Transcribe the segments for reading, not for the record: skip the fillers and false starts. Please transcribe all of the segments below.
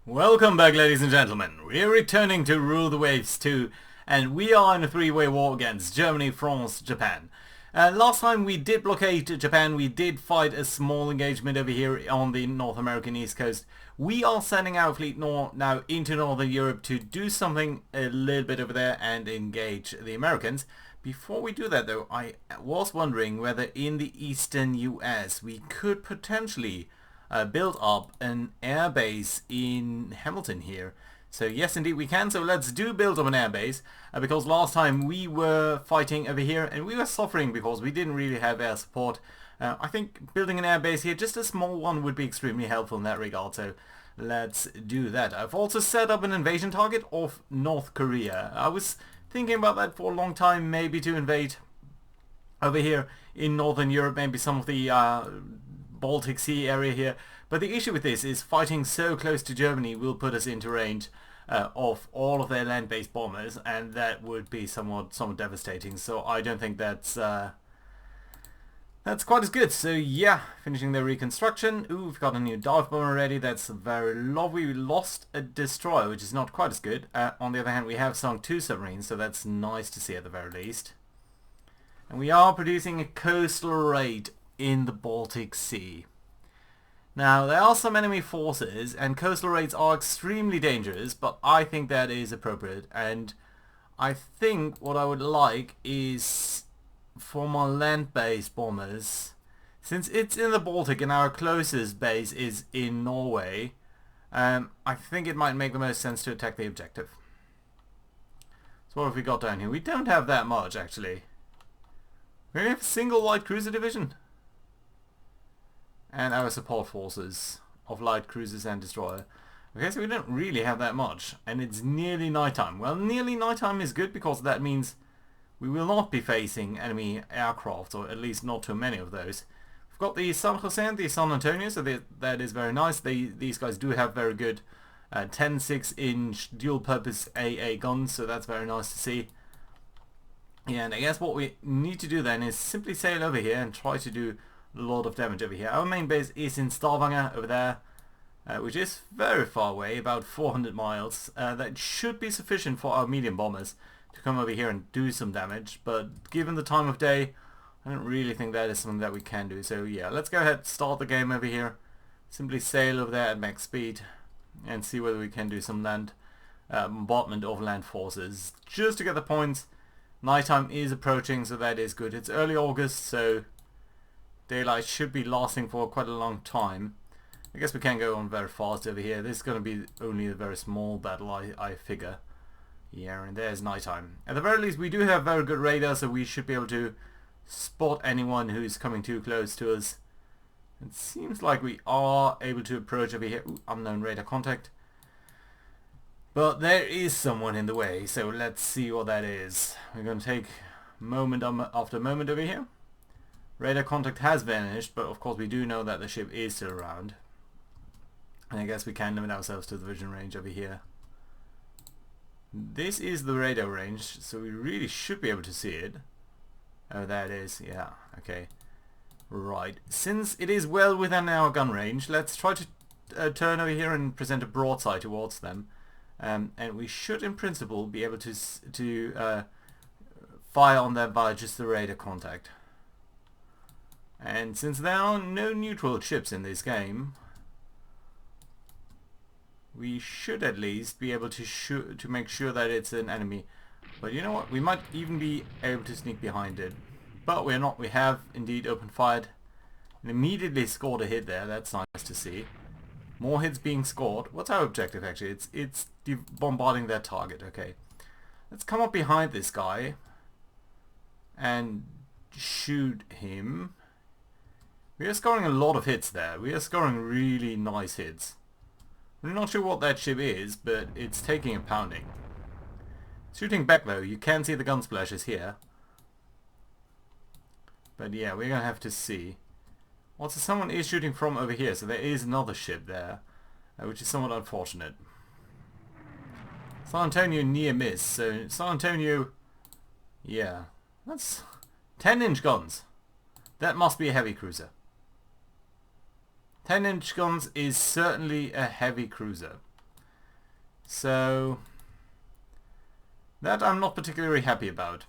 Welcome back, ladies and gentlemen. We're returning to Rule the Waves 2, and we are in a three-way war against Germany, France, Japan. Last time we did blockade Japan, we did fight a small engagement over here on the North American East Coast. We are sending our fleet now into Northern Europe to do something a little bit over there and engage the Americans. Before we do that though, I was wondering whether in the eastern US we could potentially build up an air base in Hamilton here. So yes indeed we can, so let's build up an air base, because last time we were fighting over here and we were suffering because we didn't really have air support. I think building an air base here, just a small one, would be extremely helpful in that regard, so let's do that. I've also set up an invasion target of North Korea. I was thinking about that for a long time, maybe to invade over here in Northern Europe, maybe some of the Baltic Sea area here, but the issue with this is fighting so close to Germany will put us into range of all of their land-based bombers, and that would be somewhat devastating. So I don't think that's quite as good. So yeah, finishing the reconstruction. Ooh, we've got a new dive bomber ready. That's very lovely. We lost a destroyer, which is not quite as good. On the other hand, we have sunk 2 submarines, so that's nice to see at the very least. And we are producing a coastal raid in the Baltic Sea. Now, there are some enemy forces, and coastal raids are extremely dangerous, but I think that is appropriate, and I think what I would like is for my land-based bombers, since it's in the Baltic and our closest base is in Norway, I think it might make the most sense to attack the objective. So what have we got down here? We don't have that much, actually. We only have a single light cruiser division. And our support forces of light cruisers and destroyer. Okay, so we don't really have that much, and it's nearly nighttime. Well, nearly nighttime is good because that means we will not be facing enemy aircraft, or at least not too many of those. We've got the San Jose and the San Antonio, so that is very nice. These guys do have very good 10-6-inch dual-purpose AA guns, so that's very nice to see. Yeah, and I guess what we need to do then is simply sail over here and try to do a lot of damage over here. Our main base is in Stavanger over there, which is very far away, about 400 miles. That should be sufficient for our medium bombers to come over here and do some damage, but given the time of day, I don't really think that is something that we can do. So yeah, let's go ahead, start the game over here, simply sail over there at max speed and see whether we can do some land bombardment of land forces just to get the points. Nighttime is approaching, so that is good. It's early August, so daylight should be lasting for quite a long time. I guess we can't go on very fast over here. This is going to be only a very small battle, I figure. Yeah, and there's nighttime. At the very least, we do have very good radar, so we should be able to spot anyone who's coming too close to us. It seems like we are able to approach over here. Ooh, unknown radar contact. But there is someone in the way, so let's see what that is. We're going to take moment after moment over here. Radar contact has vanished, but of course we do know that the ship is still around. And I guess we can limit ourselves to the vision range over here. This is the radar range, so we really should be able to see it. Oh, there it is. Yeah, okay. Right. Since it is well within our gun range, let's try to turn over here and present a broadside towards them. And we should, in principle, be able to fire on them by just the radar contact. And since there are no neutral ships in this game, we should at least be able to make sure that it's an enemy. But you know what? We might even be able to sneak behind it. But we're not. We have indeed opened fire and immediately scored a hit there. That's nice to see. More hits being scored. What's our objective actually? It's bombarding their target. Okay. Let's come up behind this guy and shoot him. We are scoring a lot of hits there. We are scoring really nice hits. I'm not sure what that ship is, but it's taking a pounding. Shooting back though, you can see the gun splashes here. But yeah, we're gonna have to see. Also, someone is shooting from over here, so there is another ship there, which is somewhat unfortunate. San Antonio near miss, so San Antonio, yeah, that's 10-inch guns. That must be a heavy cruiser. 10-inch guns is certainly a heavy cruiser. So that I'm not particularly happy about.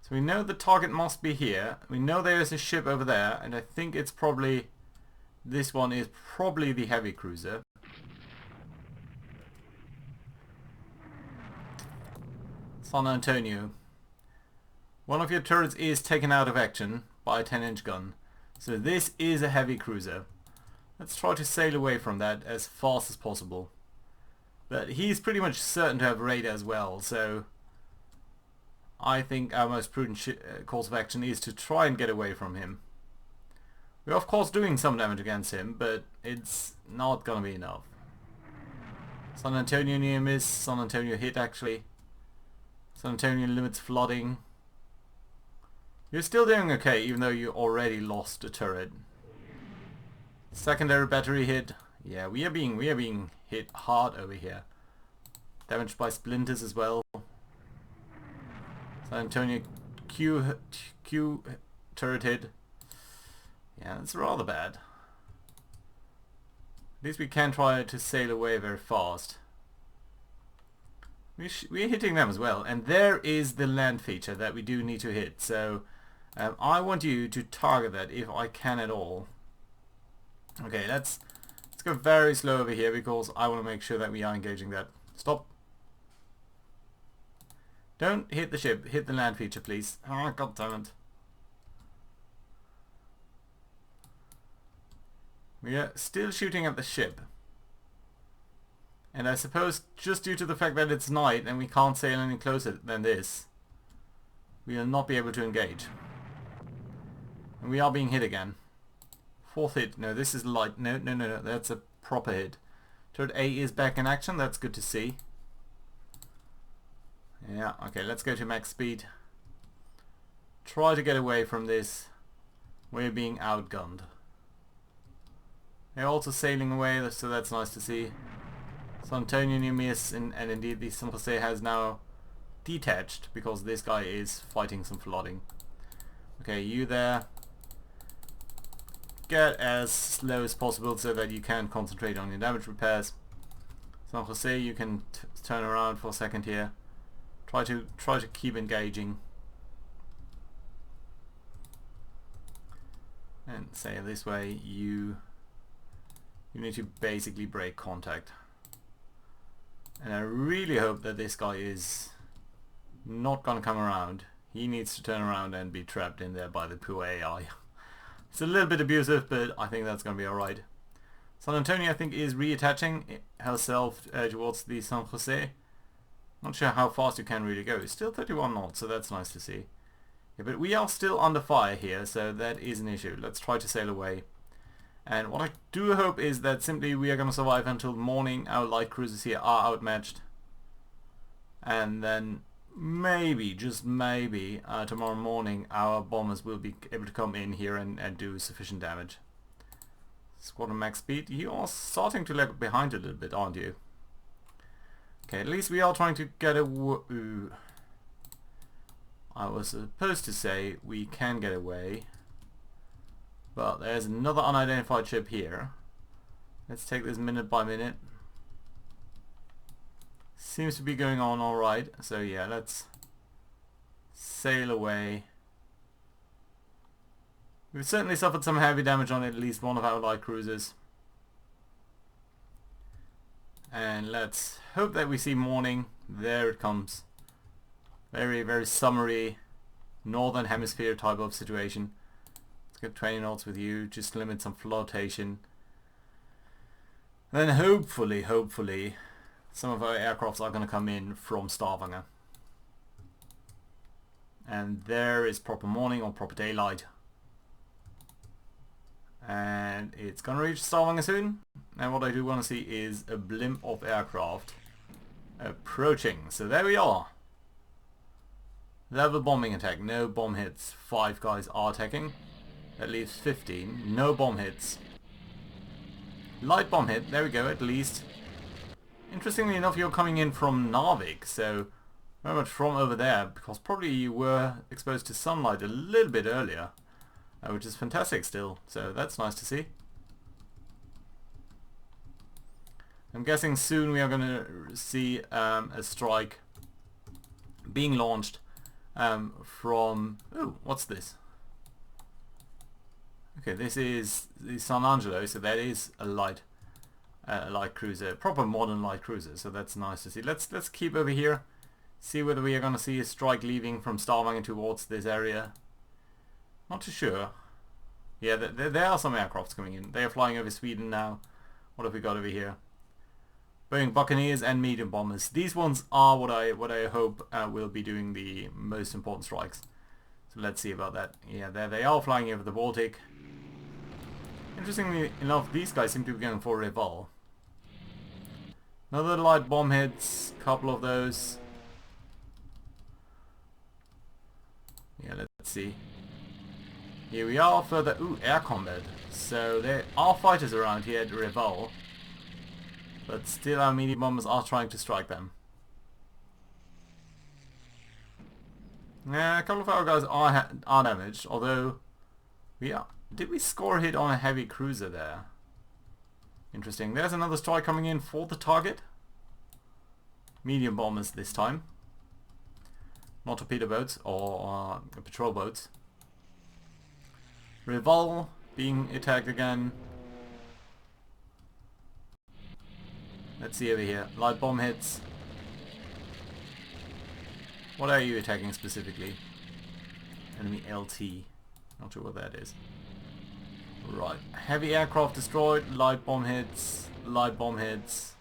So we know the target must be here. We know there is a ship over there, and I think it's probably... This one is probably the heavy cruiser. San Antonio. One of your turrets is taken out of action by a 10-inch gun. So this is a heavy cruiser. Let's try to sail away from that as fast as possible. But he's pretty much certain to have radar as well, so I think our most prudent course of action is to try and get away from him. We're of course doing some damage against him, but it's not gonna be enough. San Antonio near miss, San Antonio hit actually. San Antonio limits flooding. You're still doing okay even though you already lost a turret. Secondary battery hit. Yeah, we are being hit hard over here. Damaged by splinters as well. San Antonio Q turret hit. Yeah, that's rather bad. At least we can try to sail away very fast. We're hitting them as well, and there is the land feature that we do need to hit. So I want you to target that if I can at all. Okay, let's go very slow over here because I want to make sure that we are engaging that. Stop. Don't hit the ship, hit the land feature please. Oh, god damn it. We are still shooting at the ship. And I suppose just due to the fact that it's night and we can't sail any closer than this, we will not be able to engage. And we are being hit again. Fourth hit. No, this is light. No, that's a proper hit. Turret A is back in action. That's good to see. Yeah, okay, let's go to max speed. Try to get away from this. We're being outgunned. They're also sailing away, so that's nice to see. San Antonio near miss, and indeed the San Jose has now detached because this guy is fighting some flooding. Okay, you there. Get as slow as possible so that you can concentrate on your damage repairs. San Jose, you can turn around for a second here. Try to keep engaging. And say this way, you need to basically break contact. And I really hope that this guy is not gonna come around. He needs to turn around and be trapped in there by the poor AI. It's a little bit abusive, but I think that's gonna be alright. San Antonio, I think, is reattaching herself towards the San Jose. Not sure how fast you can really go. It's still 31 knots, so that's nice to see. Yeah, but we are still under fire here, so that is an issue. Let's try to sail away. And what I do hope is that simply we are going to survive until morning. Our light cruisers here are outmatched. And then maybe, just maybe, tomorrow morning our bombers will be able to come in here and do sufficient damage. Squadron max speed. You are starting to lag behind a little bit, aren't you? Okay, at least we are trying to get a... I was supposed to say we can get away. But there's another unidentified ship here. Let's take this minute by minute. Seems to be going on alright. So yeah, let's sail away. We've certainly suffered some heavy damage on at least one of our light cruisers. And let's hope that we see morning. There it comes. Very, very summery, northern hemisphere type of situation. Let's get 20 knots with you, just limit some flotation. Then hopefully, some of our aircrafts are going to come in from Stavanger. And there is proper morning or proper daylight. And it's going to reach Stavanger soon. And what I do want to see is a blimp of aircraft approaching. So there we are. Level bombing attack, no bomb hits. 5 guys are attacking. That leaves 15. No bomb hits. Light bomb hit, there we go, at least. Interestingly enough, you're coming in from Narvik, so very much from over there, because probably you were exposed to sunlight a little bit earlier, which is fantastic still, so that's nice to see. I'm guessing soon we are going to see a strike being launched from... Oh, what's this? Okay, this is the San Angelo, so that is a light cruiser, proper modern light cruiser, so that's nice to see. Let's keep over here, see whether we are going to see a strike leaving from Stavanger towards this area. Not too sure. Yeah, there are some aircrafts coming in. They are flying over Sweden now. What have we got over here? Boeing Buccaneers and medium bombers. These ones are what I hope will be doing the most important strikes. So let's see about that. Yeah, there they are flying over the Baltic. Interestingly enough, these guys seem to be going for Reval. Another light bomb hits, couple of those. Yeah, let's see. Here we are further... Ooh, air combat. So there are fighters around here at Reval. But still our medium bombers are trying to strike them. Yeah, a couple of our guys are damaged, although we are... Did we score a hit on a heavy cruiser there? Interesting. There's another strike coming in for the target. Medium bombers this time. Not torpedo boats or patrol boats. Reval being attacked again. Let's see over here. Light bomb hits. What are you attacking specifically? Enemy LT. Not sure what that is. Right. Heavy aircraft destroyed. Light bomb hits. Light bomb hits.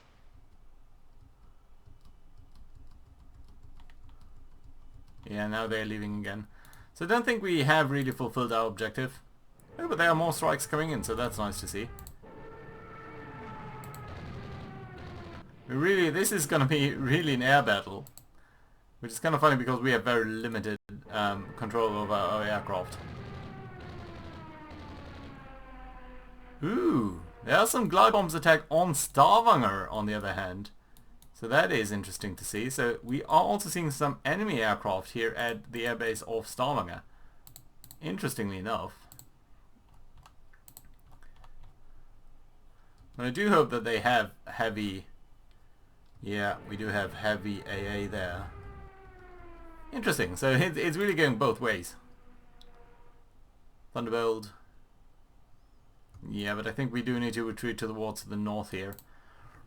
Yeah, now they're leaving again. So I don't think we have really fulfilled our objective. Oh, but there are more strikes coming in, so that's nice to see. Really, this is going to be really an air battle. Which is kind of funny because we have very limited control over our aircraft. Ooh, there are some glide bombs attack on Stavanger on the other hand. So that is interesting to see. So we are also seeing some enemy aircraft here at the airbase of Stavanger. Interestingly enough. But I do hope that they have heavy... Yeah, we do have heavy AA there. Interesting, so it's really going both ways. Thunderbolt. Yeah, but I think we do need to retreat towards the north here.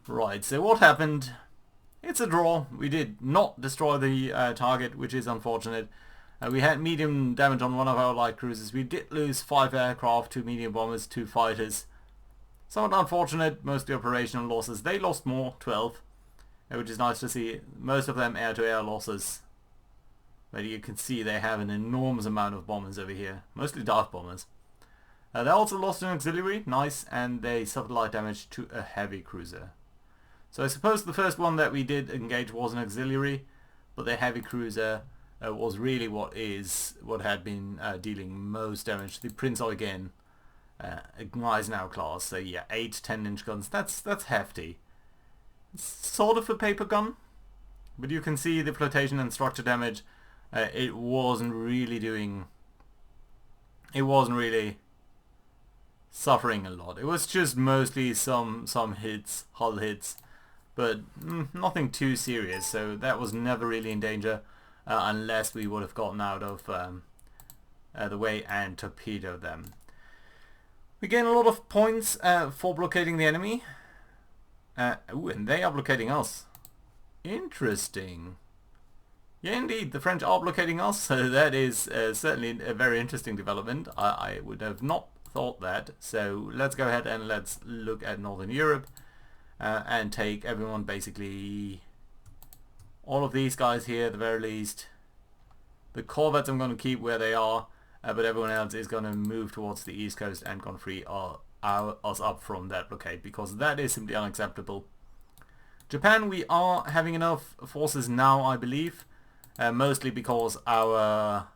Right, so what happened? It's a draw. We did not destroy the target, which is unfortunate. We had medium damage on one of our light cruisers. We did lose 5 aircraft, 2 medium bombers, 2 fighters. Somewhat unfortunate, mostly operational losses. They lost more, 12. Which is nice to see. Most of them air-to-air losses. But you can see they have an enormous amount of bombers over here. Mostly dark bombers. They also lost an auxiliary, nice, and they suffered light damage to a heavy cruiser. So I suppose the first one that we did engage was an auxiliary, but the heavy cruiser was really what had been dealing most damage. The Prince Eugen Gneisenau class. So yeah, 8 10-inch guns. That's hefty. Sort of a paper gun, but you can see the flotation and structure damage. It wasn't really suffering a lot. It was just mostly some hits, hull hits, but nothing too serious. So that was never really in danger unless we would have gotten out of the way and torpedoed them. We gain a lot of points for blockading the enemy. Ooh, and they are blockading us. Interesting. Yeah, indeed, the French are blockading us, so that is certainly a very interesting development. I would have not thought that. So let's go ahead and let's look at Northern Europe and take everyone, basically all of these guys here at the very least. The corvettes I'm going to keep where they are, but everyone else is going to move towards the east coast and going to free us up from that blockade, because that is simply unacceptable. Japan, we are having enough forces now, I believe, mostly because our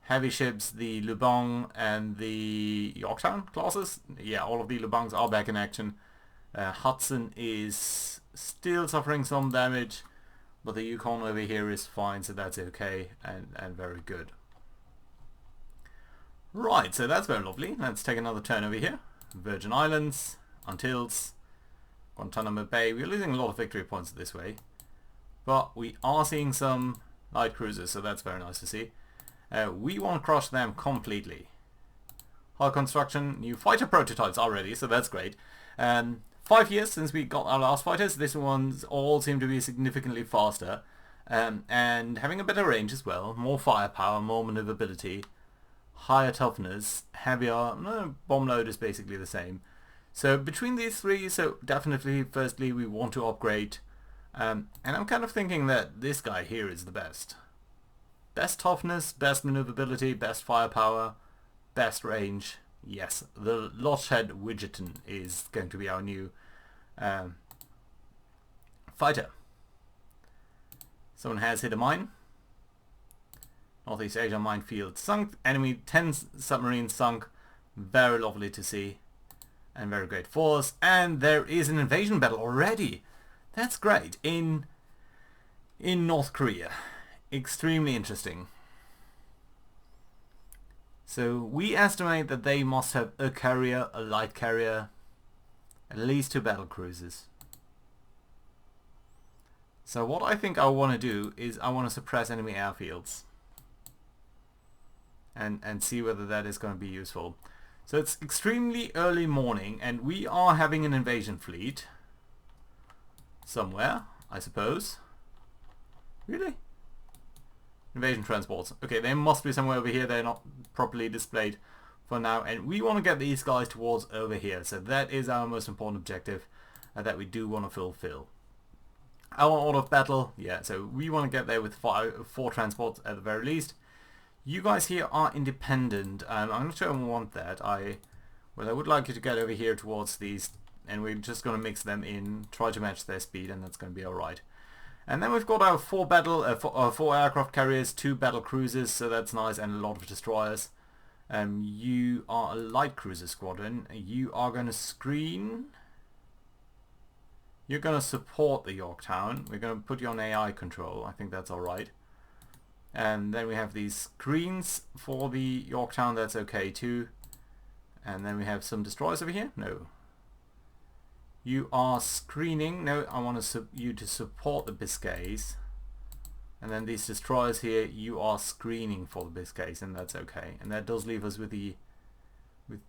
heavy ships, the Lubang and the Yorktown classes, yeah, all of the Lubangs are back in action. Hudson is still suffering some damage, but the Yukon over here is fine, so that's okay and very good. Right, so that's very lovely. Let's take another turn over here. Virgin Islands, Antilles. Guantanamo Bay. We're losing a lot of victory points this way, but we are seeing some light cruisers, so that's very nice to see. We want to crush them completely. Hull construction, new fighter prototypes already, so that's great. 5 years since we got our last fighters. This ones all seem to be significantly faster, and having a better range as well, more firepower, more maneuverability, higher toughness, heavier. No, bomb load is basically the same. So between these three, so definitely firstly we want to upgrade, and I'm kind of thinking that this guy here is the best. Best toughness, best maneuverability, best firepower, best range. Yes, the Lochhead Widgeon is going to be our new fighter. Someone has hit a mine. Northeast Asia minefield sunk. Enemy 10 submarines sunk. Very lovely to see. And very great force. And there is an invasion battle already. That's great. In North Korea. Extremely interesting. So we estimate that they must have a carrier, a light carrier, at least 2 battle cruisers. So what I think I want to do is I want to suppress enemy airfields and see whether that is going to be useful. So it's extremely early morning and we are having an invasion fleet somewhere, I suppose. Really? Invasion transports. Okay, they must be somewhere over here. They're not properly displayed for now. And we want to get these guys towards over here. So that is our most important objective that we do want to fulfill. Our order of battle. Yeah, so we want to get there with 4 transports at the very least. You guys here are independent. I'm not sure I want that. Well, I would like you to get over here towards these. And we're just going to mix them in. Try to match their speed and that's going to be alright. And then we've got our 4 aircraft carriers, 2 battle cruisers, so that's nice, and a lot of destroyers. You are a light cruiser squadron. You are going to screen. You're going to support the Yorktown. We're going to put you on AI control. I think that's alright. And then we have these screens for the Yorktown. That's okay too. And then we have some destroyers over here. No. You are screening. No, I want you to support the Biscays. And then these destroyers here, you are screening for the Biscays, and that's okay. And that does leave us with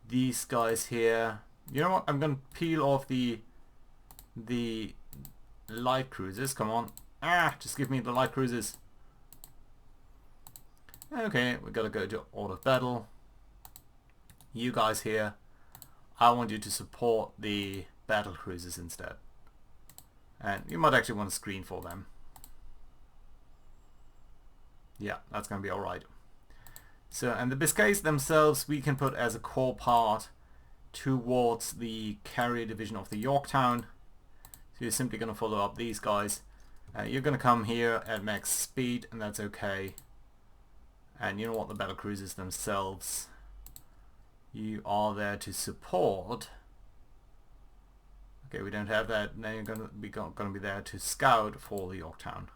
these guys here. You know what? I'm going to peel off the light cruisers. Come on. Just give me the light cruisers. Okay, we got to go to order of battle. You guys here, I want you to support the battle cruisers instead. And you might actually want to screen for them. Yeah, that's going to be alright. So, and the Biscays themselves we can put as a core part towards the carrier division of the Yorktown. So you're simply going to follow up these guys. You're going to come here at max speed, and that's okay. And you know what, the battle cruisers themselves, you are there to support. Okay, we don't have that. Now you're going to be there to scout for the Yorktown.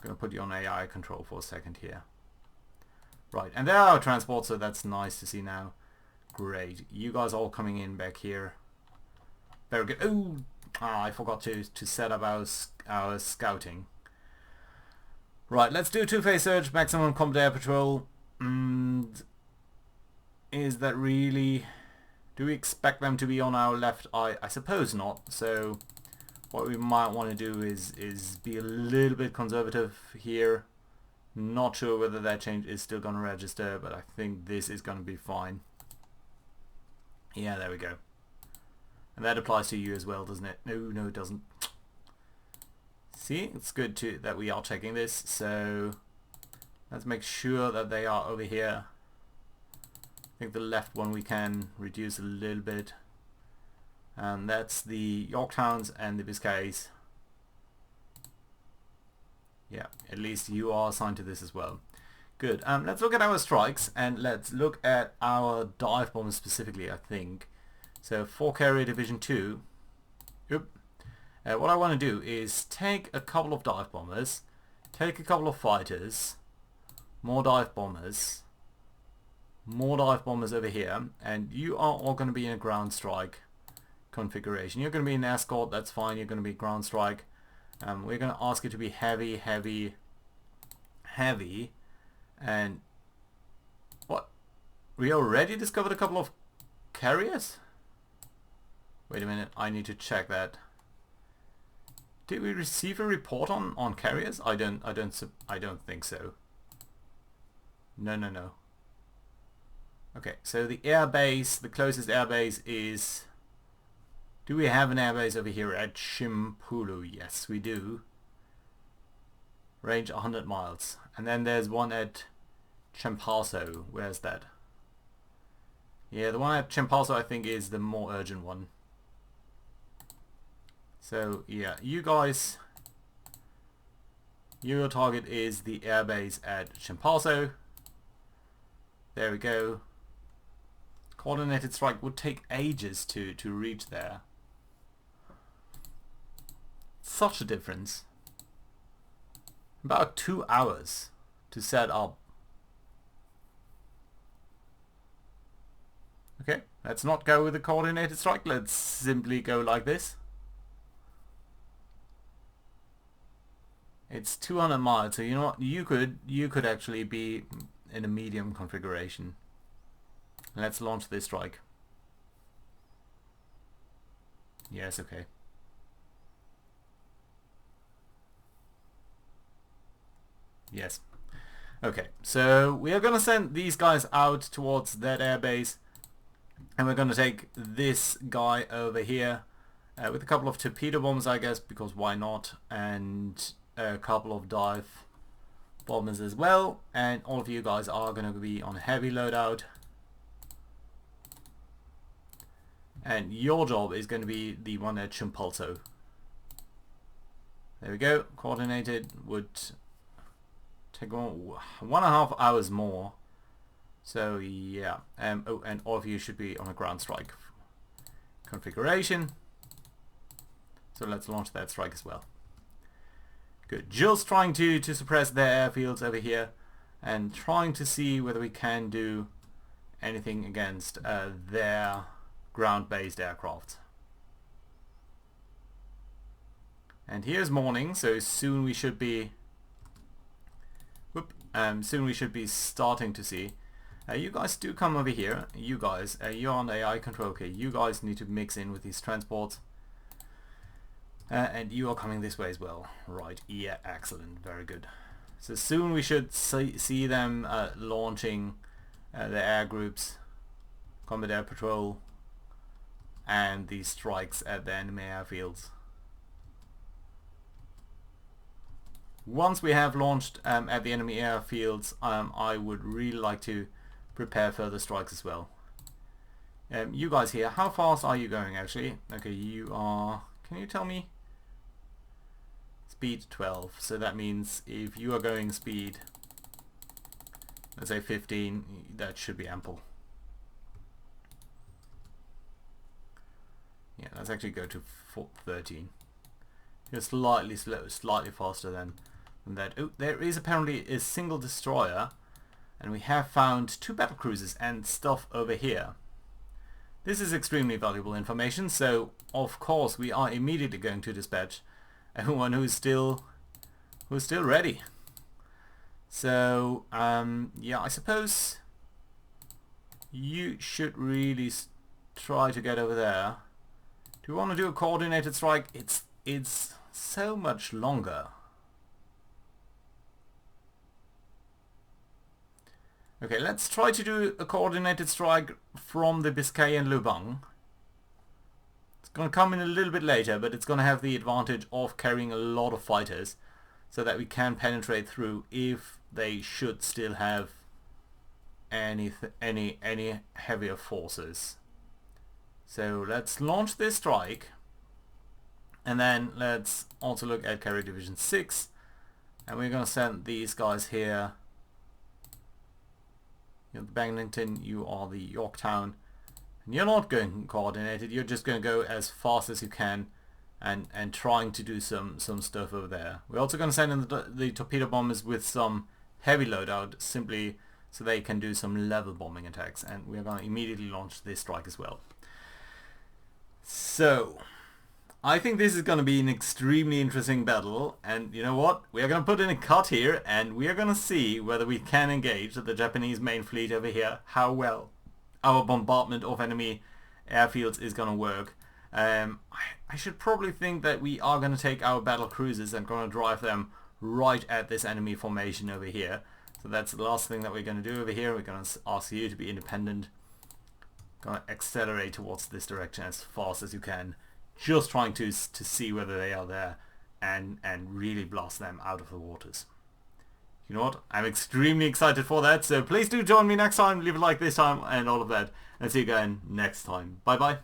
I'm going to put you on AI control for a second here. Right, and there are our transports, so that's nice to see now. Great. You guys all coming in back here. Very good. Oh, I forgot to set up our scouting. Right, let's do a 2-phase search, maximum combat air patrol. Is that really... Do we expect them to be on our left eye? I suppose not. So what we might want to do is be a little bit conservative here. Not sure whether that change is still going to register, but I think this is going to be fine. Yeah, there we go. And that applies to you as well, doesn't it? No, it doesn't. See, it's good that we are checking this. So let's make sure that they are over here. I think the left one we can reduce a little bit. And that's the Yorktowns and the Biscays. Yeah, at least you are assigned to this as well. Good. Let's look at our strikes and let's look at our dive bombers specifically, I think. So 4 carrier division 2. Oop. What I want to do is take a couple of dive bombers, take a couple of fighters, more dive bombers over here, and you are all going to be in a ground strike. configuration. You're going to be an escort, that's fine. You're going to be ground strike. We're going to ask you to be heavy, heavy, heavy. And what? We already discovered a couple of carriers? Wait a minute, I need to check that. Did we receive a report on carriers? I don't think so. No. Okay, so the airbase, the closest airbase is... Do we have an airbase over here at Chimpulu? Yes, we do. Range 100 miles. And then there's one at Chimpasso. Where's that? Yeah, the one at Chimpasso I think is the more urgent one. So yeah, you guys, your target is the airbase at Chimpasso. There we go. Coordinated strike would take ages to reach there. Such a difference. About 2 hours to set up. Okay, let's not go with the coordinated strike. Let's simply go like this. It's 200 miles, so you know what? You could actually be in a medium configuration. Let's launch this strike. Yes, okay. Yes. Okay, so we are gonna send these guys out towards that airbase, and we're gonna take this guy over here with a couple of torpedo bombs, I guess, because why not, and a couple of dive bombers as well, and all of you guys are gonna be on a heavy loadout, and your job is going to be the one at Chimpulso. There we go. Coordinated would take 1.5 hours more. So yeah, oh, and all of you should be on a ground strike configuration. So let's launch that strike as well. Good. Jill's trying to suppress their airfields over here, and trying to see whether we can do anything against their ground-based aircraft. And here's morning, so soon we should be starting to see. You guys do come over here. You guys, you're on AI control. Okay, you guys need to mix in with these transports. And you are coming this way as well. Right, yeah, excellent, very good. So soon we should see them launching the air groups, combat air patrol, and the strikes at the enemy airfields. Once we have launched at the enemy airfields, I would really like to prepare further strikes as well. You guys here, how fast are you going actually? Okay, you are, can you tell me? Speed 12, so that means if you are going speed, let's say 15, that should be ample. Yeah, let's actually go to 13. You're slightly slow, slightly faster than that. Oh, there is apparently a single destroyer, and we have found 2 battle cruisers and stuff over here. This is extremely valuable information, so of course we are immediately going to dispatch everyone who's still ready. So yeah, I suppose you should really try to get over there. Do we want to do a coordinated strike? It's so much longer. Okay, let's try to do a coordinated strike from the Biscay and Lubang. It's going to come in a little bit later, but it's going to have the advantage of carrying a lot of fighters, so that we can penetrate through if they should still have any heavier forces. So let's launch this strike, and then let's also look at Carrier Division 6, and we're going to send these guys here. You're the Bangington, you are the Yorktown, and you're not going coordinated, you're just going to go as fast as you can and trying to do some stuff over there. We're also going to send in the torpedo bombers with some heavy loadout, simply so they can do some level bombing attacks, and we're going to immediately launch this strike as well. So, I think this is going to be an extremely interesting battle, and you know what? We are going to put in a cut here, and we are going to see whether we can engage the Japanese main fleet over here, how well our bombardment of enemy airfields is going to work. I should probably think that we are going to take our battle cruisers and going to drive them right at this enemy formation over here. So that's the last thing that we're going to do over here. We're going to ask you to be independent. Going to accelerate towards this direction as fast as you can. Just trying to see whether they are there and really blast them out of the waters. You know what? I'm extremely excited for that. So please do join me next time. Leave a like this time and all of that. And see you again next time. Bye bye.